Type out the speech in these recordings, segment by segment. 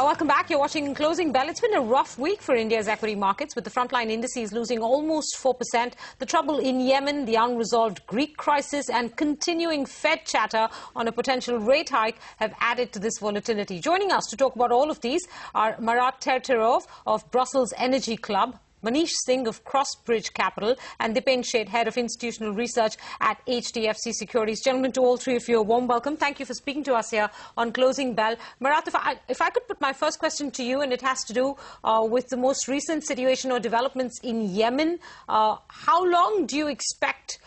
Welcome back. You're watching Closing Bell. It's been a rough week for India's equity markets, with the frontline indices losing almost 4%. The trouble in Yemen, the unresolved Greek crisis, and continuing Fed chatter on a potential rate hike have added to this volatility. Joining us to talk about all of these are Marat Terterov of Brussels Energy Club, Manish Singh of Crossbridge Capital, and Dipen Sheth, Head of Institutional Research at HDFC Securities. Gentlemen, to all three of you, a warm welcome. Thank you for speaking to us here on Closing Bell. Marat, if I could put my first question to you, and it has to do with the most recent situation or developments in Yemen. How long do you expect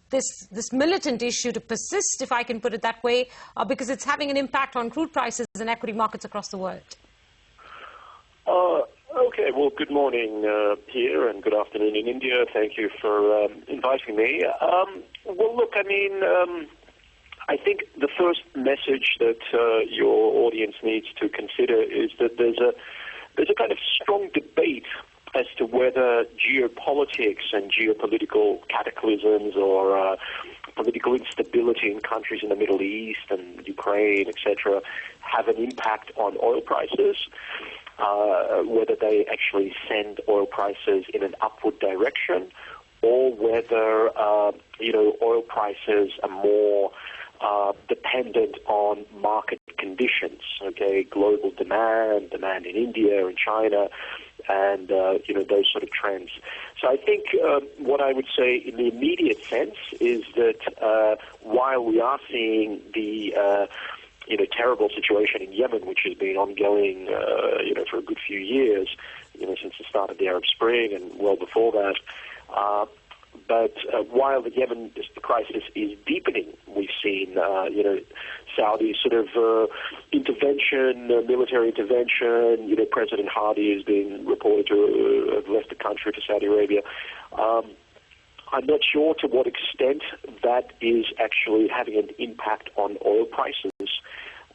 this militant issue to persist, if I can put it that way, because it's having an impact on crude prices and equity markets across the world? Okay, well, good morning here and good afternoon in India. Thank you for inviting me. Well, look, I mean, I think the first message that your audience needs to consider is that there's a kind of strong debate as to whether geopolitics and geopolitical cataclysms or political instability in countries in the Middle East and Ukraine, etc., have an impact on oil prices. Whether they actually send oil prices in an upward direction, or whether oil prices are more dependent on market conditions. Okay, global demand in India and China, and those sort of trends. So I think what I would say in the immediate sense is that while we are seeing the terrible situation in Yemen, which has been ongoing, for a good few years, since the start of the Arab Spring and well before that. But while the Yemen crisis is deepening, we've seen, Saudi sort of intervention, military intervention. President Hadi has been reported to have left the country to Saudi Arabia. I'm not sure to what extent that is actually having an impact on oil prices.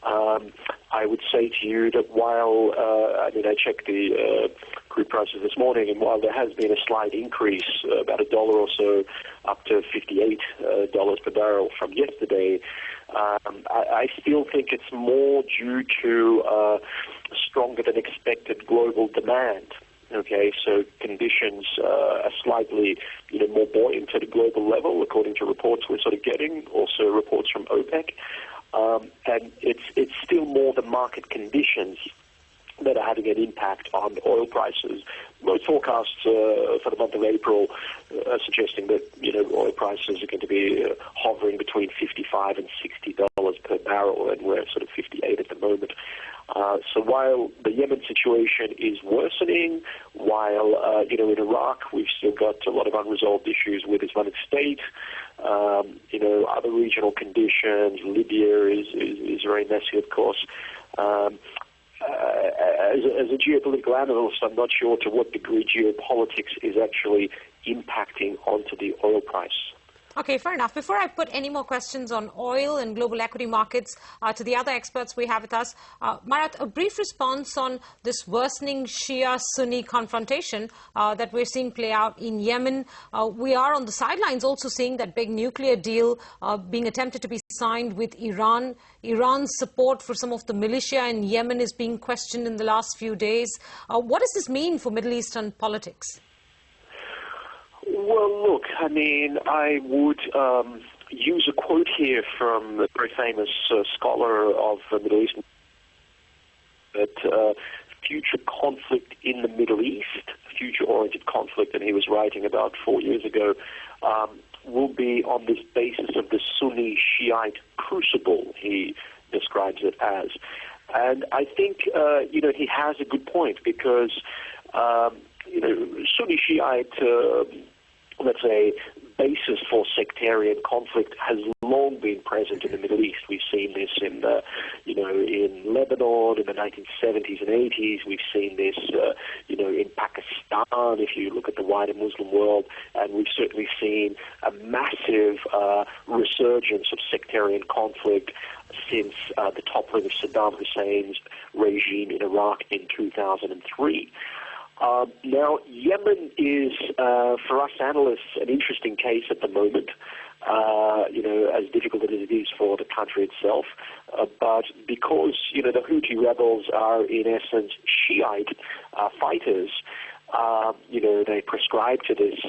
I would say to you that while, I checked the crude prices this morning, and while there has been a slight increase, about $1 or so, up to $58 per barrel from yesterday, I still think it's more due to stronger than expected global demand. Okay, so conditions are slightly, more buoyant at a global level, according to reports we're sort of getting, also reports from OPEC. And it's still more the market conditions that are having an impact on oil prices. Most forecasts for the month of April are suggesting that oil prices are going to be hovering between $55 and $60 per barrel, and we're at sort of 58 at the moment. So while the Yemen situation is worsening, while in Iraq we've still got a lot of unresolved issues with Islamic State, other regional conditions, Libya is very messy, of course. As a geopolitical analyst, I'm not sure to what degree geopolitics is actually impacting onto the oil price. Okay, fair enough. Before I put any more questions on oil and global equity markets to the other experts we have with us, Marat, a brief response on this worsening Shia-Sunni confrontation that we're seeing play out in Yemen. We are on the sidelines also seeing that big nuclear deal being attempted to be signed with Iran. Iran's support for some of the militia in Yemen is being questioned in the last few days. What does this mean for Middle Eastern politics? Well, look, I mean, I would use a quote here from a very famous scholar of the Middle East, that future conflict in the Middle East, future-oriented conflict, and he was writing about 4 years ago, will be on this basis of the Sunni-Shiite crucible, he describes it as. And I think, he has a good point, because, Sunni-Shiite let's say, basis for sectarian conflict has long been present in the Middle East. We've seen this in in Lebanon in the 1970s and 80s. We've seen this, in Pakistan, if you look at the wider Muslim world, and we've certainly seen a massive resurgence of sectarian conflict since the toppling of Saddam Hussein's regime in Iraq in 2003. Now, Yemen is, for us analysts, an interesting case at the moment. as difficult as it is for the country itself. But because, the Houthi rebels are in essence Shiite fighters, they prescribe to this,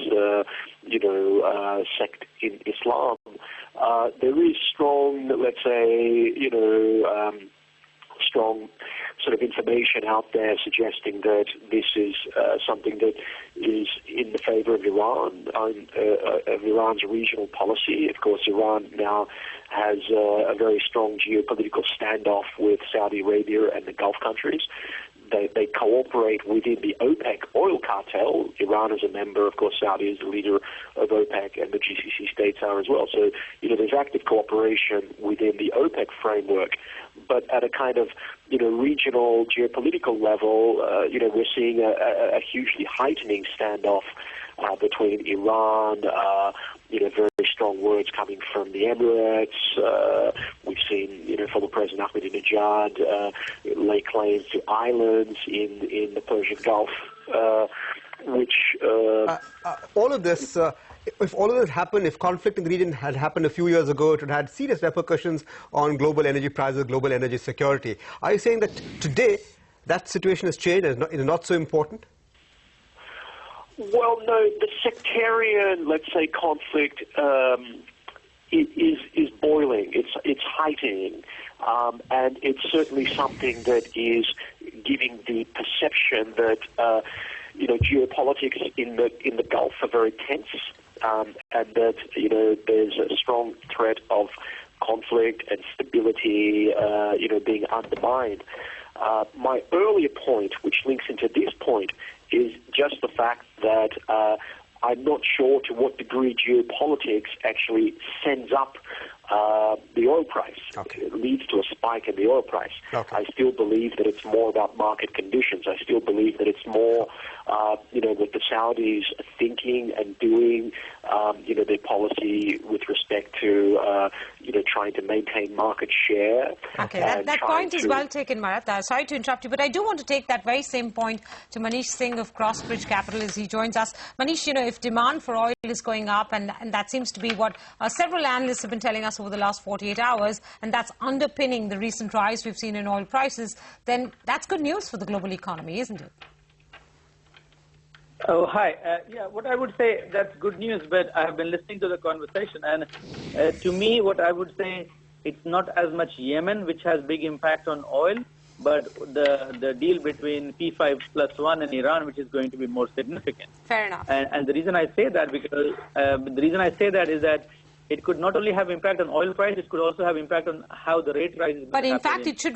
sect in Islam. There is strong, let's say, strong sort of information out there suggesting that this is something that is in the favor of Iran, of Iran's regional policy. Of course, Iran now has a very strong geopolitical standoff with Saudi Arabia and the Gulf countries. They cooperate within the OPEC oil cartel. Iran is a member, of course, Saudi is the leader of OPEC, and the GCC states are as well. So, there's active cooperation within the OPEC framework. But at a kind of, regional geopolitical level, we're seeing a hugely heightening standoff between Iran, very strong words coming from the Emirates. We've seen, former President Ahmadinejad lay claim to islands in the Persian Gulf, which... all of this... if all of this happened, if conflict in the region had happened a few years ago, it would have had serious repercussions on global energy prices, global energy security. Are you saying that today that situation has changed and is not so important? Well, no, the sectarian, let's say, conflict is boiling. It's heightening, and it's certainly something that is giving the perception that geopolitics in the Gulf are very tense, and that there's a strong threat of conflict and stability being undermined. My earlier point, which links into this point, is just the fact that I'm not sure to what degree geopolitics actually sends up the oil price. Okay. It leads to a spike in the oil price. Okay. I still believe that it's more about market conditions. I still believe that it's more, what the Saudis are thinking and doing, their policy with respect to, trying to maintain market share. Okay, that point is well taken, Marat. Sorry to interrupt you, but I do want to take that very same point to Manish Singh of Crossbridge Capital as he joins us. Manish, if demand for oil is going up, and that seems to be what several analysts have been telling us over the last 48 hours, and that's underpinning the recent rise we've seen in oil prices, then that's good news for the global economy, isn't it? Oh, hi. What I would say, that's good news, but I have been listening to the conversation, and to me, what I would say, it's not as much Yemen, which has big impact on oil, but the deal between P5+1 and Iran, which is going to be more significant. Fair enough. And the reason I say that, because is that it could not only have impact on oil price, it could also have impact on how the rate rises. But in fact, it should